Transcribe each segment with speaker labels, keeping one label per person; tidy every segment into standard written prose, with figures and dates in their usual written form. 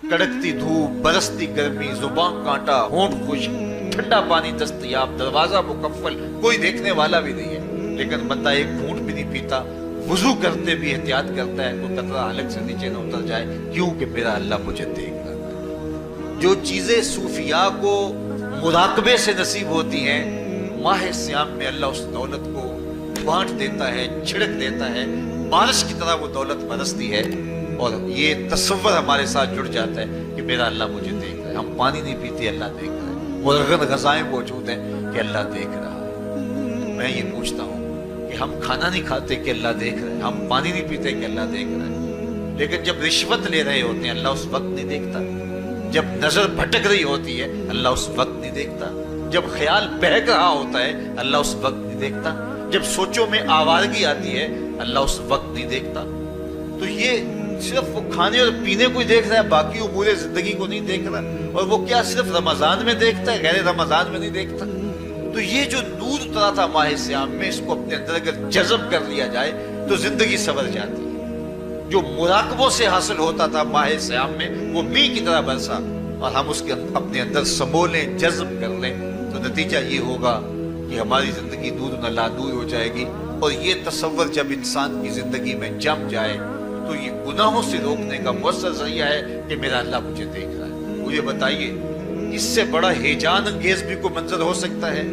Speaker 1: کڑکتی دھوپ، برستی گرمی، زبان کانٹا، ہونٹ خشک، ٹھنڈا پانی دستیاب، دروازہ مکفل، کوئی دیکھنے والا بھی نہیں ہے، لیکن بندہ ایک گھونٹ بھی نہیں پیتا، وضو کرتے بھی احتیاط کرتا ہے کوئی قطرہ حلق سے نیچے نہ اتر جائے، کیوں کہ میرا اللہ مجھے دیکھ رہا ہے۔ جو چیزیں صوفیاء کو مراقبے سے نصیب ہوتی ہیں، ماہ سیام میں اللہ اس دولت کو بانٹ دیتا ہے، چھڑک دیتا ہے، بارش کی طرح وہ دولت برستی ہے، اور یہ تصور ہمارے ساتھ جڑ جاتا ہے کہ میرا اللہ مجھے دیکھ رہا ہے۔ ہم پانی نہیں پیتے، اللہ دیکھ رہا ہے، مرغن غذائیں موجود ہیں کہ اللہ دیکھ رہا ہے۔ میں یہ پوچھتا ہوں کہ ہم کھانا نہیں کھاتے کہ اللہ دیکھ رہا ہے، ہم پانی نہیں پیتے کہ اللہ دیکھ رہا ہے، لیکن جب رشوت لے رہے ہوتے ہیں اللہ اس وقت نہیں دیکھتا، جب نظر بھٹک رہی ہوتی ہے اللہ اس وقت نہیں دیکھتا، جب خیال بہک رہا ہوتا ہے اللہ اس وقت نہیں دیکھتا، جب سوچوں میں آوارگی آتی ہے اللہ اس وقت نہیں دیکھتا۔ تو یہ صرف وہ کھانے اور پینے کو ہی دیکھ رہا ہے، باقی امور زندگی کو نہیں دیکھ رہا، اور وہ کیا صرف رمضان میں دیکھتا ہے، غیر رمضان میں نہیں دیکھتا؟ تو یہ جو نور اترا تھا ماہ سیام میں، اس کو اپنے اندر اگر جذب کر لیا جائے تو زندگی سنور جاتی ہے۔ جو مراقبوں سے حاصل ہوتا تھا ماہ سیام میں، وہ می کی طرح برسا، اور ہم اس کے اپنے اندر سمو لیں، جذب کر لیں، تو نتیجہ یہ ہوگا کہ ہماری زندگی نور نہ لادور ہو جائے گی۔ اور یہ تصور جب انسان کی زندگی میں جم جائے تو یہ گناہوں سے روکنے کا مؤثر ذریعہ ہے کہ میرا اللہ مجھے دیکھ رہا ہے۔ مجھے بتائیے اس سے بڑا ہیجان انگیز بھی کوئی منظر ہو سکتا ہے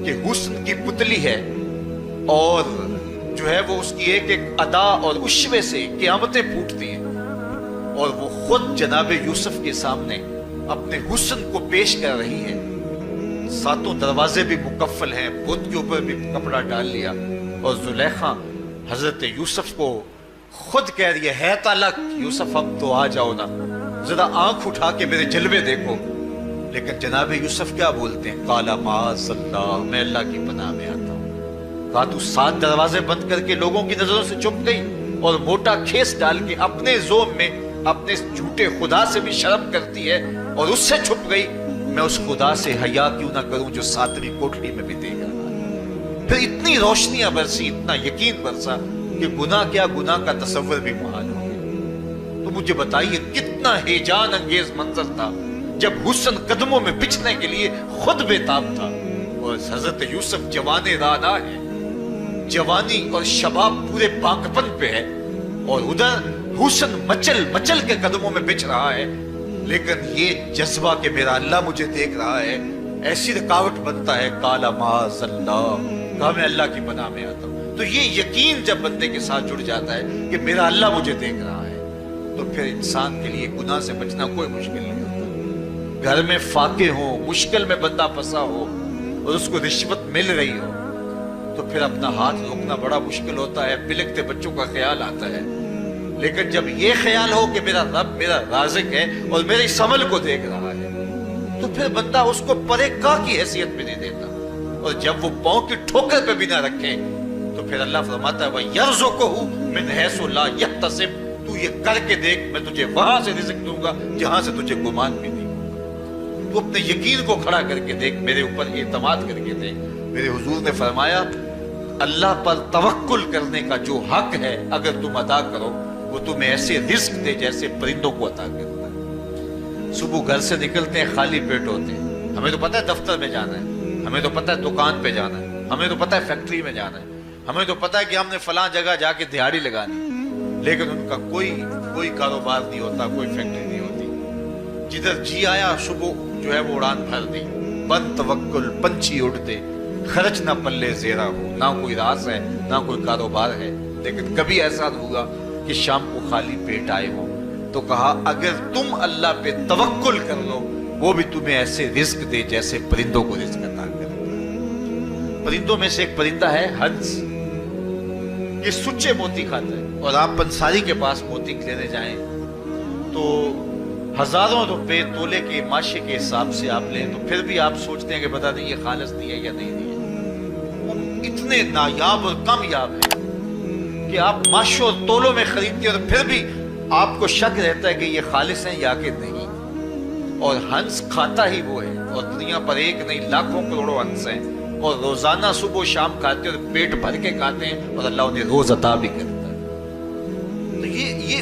Speaker 1: کہ حسن کی پتلی ہے، اور جو ہے وہ اس کی ایک ایک ادا اور اشوے سے قیامتیں پھوٹتی ہیں، اور وہ خود جناب یوسف کے سامنے اپنے حسن کو پیش کر رہی ہے، ساتوں دروازے بھی مکفل ہیں، بت کے اوپر بھی کپڑا ڈال لیا، اور زلیخا حضرت یوسف کو خود کہہ رہی ہے تالک یوسف اب تو آ جاؤ نا، ذرا آنکھ اٹھا کے میرے جلوے دیکھو۔ لیکن جناب یوسف کیا بولتے ہیں؟ قال معاذ اللہ، میں اللہ کی پناہ میں آتا ہوں۔ کہا تو 7 دروازے بند کر کے لوگوں کی نظروں سے چھپ گئی، اور موٹا کھیس ڈال کے اپنے زوم میں اپنے جھوٹے خدا سے بھی شرم کرتی ہے اور اس سے چھپ گئی، میں اس خدا سے حیا کیوں نہ کروں جو 7ویں کوٹھڑی میں بھی دیکھ رہا ہے۔ پھر اتنی روشنیاں برسی، اتنا یقین برسا کہ گناہ کیا، گناہ کا تصور بھی محال ہو گیا۔ تو مجھے بتائیے کتنا ہیجان انگیز منظر تھا جب حسن قدموں میں بچھنے کے لیے خود بےتاب تھا، اور حضرت یوسف جوان رانا ہے، جوانی اور شباب پورے پاکپن پہ ہے، اور ادھر حسن مچل مچل کے قدموں میں بچھ رہا ہے، لیکن یہ جذبہ کہ میرا اللہ مجھے دیکھ رہا ہے ایسی رکاوٹ بنتا ہے۔ قال معاذ اللہ، کہا میں اللہ کی پناہ میں آتا ہوں۔ تو یہ یقین جب بندے کے ساتھ جڑ جاتا ہے کہ میرا اللہ مجھے دیکھ رہا ہے، تو پھر انسان کے لیے گناہ سے بچنا کوئی مشکل نہیں ہوتا۔ گھر میں فاقے ہوں، مشکل میں بندہ پھنسا ہو اور اس کو رشوت مل رہی ہو، تو پھر اپنا ہاتھ روکنا بڑا مشکل ہوتا ہے، بلکتے بچوں کا خیال آتا ہے۔ لیکن جب یہ خیال ہو کہ میرا رب میرا رازق ہے اور میرے اس عمل کو دیکھ رہا ہے، تو پھر بندہ اس کو پرے کا کی حیثیت بھی نہیں دیتا، اور جب وہ پاؤں کی ٹھوکر پہ بھی نہ رکھے تو پھر اللہ فرماتا ہے وَيَرْزُقُهُ مِنْ حَيْثُ لَا يَحْتَسِبُ، تو یہ کر کے دیکھ میں تجھے وہاں سے رزق دوں گا جہاں سے تجھے گمان بھی نہیں ہوگا۔ تو اپنے یقین کو کھڑا کر کے دیکھ، میرے اوپر اعتماد کر کے دیکھ۔ میرے حضور نے فرمایا اللہ پر توکل کرنے کا جو حق ہے اگر تم ادا کرو، وہ تمہیں ایسے رزق دے جیسے پرندوں کو عطا کرتا ہے۔ صبح گھر سے نکلتے ہیں خالی پیٹ ہوتے ہیں، ہمیں تو پتہ ہے دفتر میں جانا ہے، ہمیں تو پتہ ہے دکان پہ جانا ہے، ہمیں تو پتہ ہے فیکٹری میں جانا ہے، ہمیں تو پتہ ہے کہ ہم نے فلاں جگہ جا کے دیہڑی لگانی، لیکن ان کا کوئی کاروبار نہیں ہوتا، کوئی فیکٹری نہیں ہوتی۔ جدھر جی آیا صبح جو ہے وہ اڑان بھر دی، بند توکل پنچھی اڑتے، خرچ نہ پلے زیرہ ہو، نہ کوئی راز ہے نہ کوئی کاروبار ہے۔ لیکن کبھی ایسا ہوگا کہ شام کو خالی پیٹ آئے ہو، تو کہا اگر تم اللہ پہ توکل کر لو وہ بھی تمہیں ایسے رزق دے جیسے پرندوں کو رزق عطا کرتا ہے۔ پرندوں میں سے ایک پرندہ ہے ہنس، یہ سچے موتی کھاتا ہے، اور آپ پنساری کے پاس موتی لینے جائیں تو ہزاروں روپے تولے کے ماشے کے حساب سے آپ لیں، تو پھر بھی آپ سوچتے ہیں کہ پتہ نہیں یہ خالص دی ہے یا نہیں دی ہے۔ وہ اتنے نایاب اور کامیاب ہیں کہ آپ ماشوں اور تولوں میں خریدتے ہیں اور پھر بھی آپ کو شک رہتا ہے کہ یہ خالص ہیں یا کہ نہیں۔ اور ہنس کھاتا ہی وہ ہے، اور دنیا پر ایک نہیں لاکھوں کروڑوں ہنس ہیں، اور روزانہ صبح و شام کھاتے ہیں اور پیٹ بھر کے کھاتے ہیں، اور اللہ انہیں روز عطا بھی کرتا ہے۔ تو یہ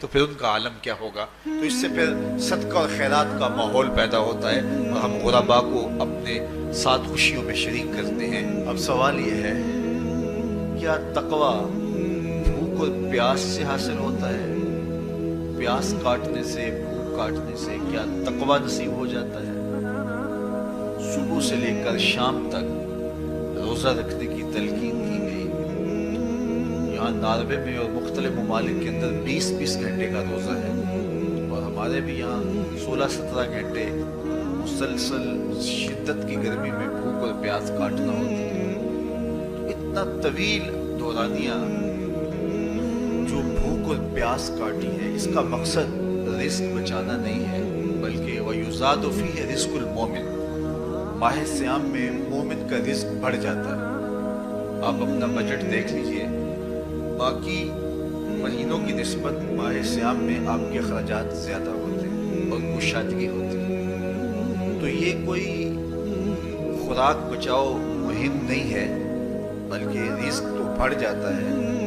Speaker 1: تو پھر ان کا عالم کیا ہوگا. تو اس سے پھر صدقہ اور خیرات کا ماحول پیدا ہوتا ہے اور ہم غرباء کو اپنے ساتھ خوشیوں میں شریک کرتے ہیں. اب سوال یہ ہے، کیا تقویٰ بھوک اور پیاس سے حاصل ہوتا ہے؟ پیاس کاٹنے سے، بھوک کاٹنے سے کیا تقویٰ نصیب ہو جاتا ہے؟ صبح سے لے کر شام تک روزہ رکھنے کی تلقین کی گئی. یہاں ناروے میں اور مختلف ممالک کے اندر 20-20 گھنٹے کا روزہ ہے، اور ہمارے بھی یہاں 16-17 گھنٹے مسلسل شدت کی گرمی میں بھوک اور پیاس کاٹنا ہوتی ہے. اتنا طویل دورانیہ جو بھوک اور پیاس کاٹی ہے، اس کا مقصد رزق بچانا نہیں ہے، بلکہ وَيُزَادُ فِيهِ رِزْقُ الْمُؤْمِنِ، ماہ سیام میں مومن کا رزق بڑھ جاتا ہے. آپ اپنا بجٹ دیکھ لیجئے، باقی مہینوں کی نسبت ماہ سیام میں آپ کے اخراجات زیادہ ہوتے ہیں اور کشادگی ہوتی ہے. تو یہ کوئی خوراک بچاؤ مہم نہیں ہے، بلکہ رزق تو بڑھ جاتا ہے